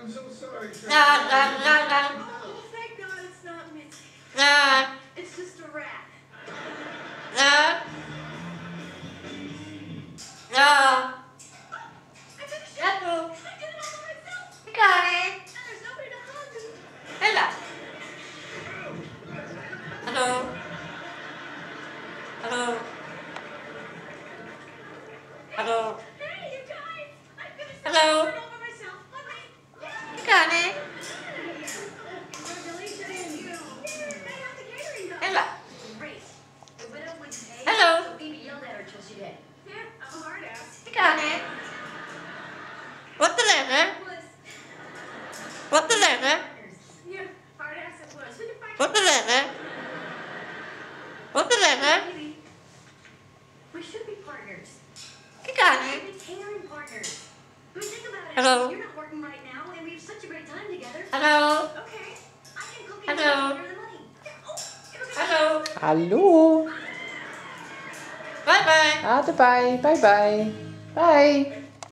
I'm so sorry, sir. Oh, thank God it's not me. It's just a rat. I finished it. I did it all by myself. And there's nobody to hug. Hey, you guys! I finished it all by myself. Hug me. Congratulations. They have the catering done. Great. The widow wouldn't pay. So Phoebe yelled at her till she did. Yeah, I'm a hard ass. Yeah, hard ass it was. Who can find Phoebe, we should be partners. We should be catering partners. I mean, think about it. You're not working right now, and we have such a great time together. Okay. I can cook and earn the money. Hallo. Bye bye. Bye bye. Bye.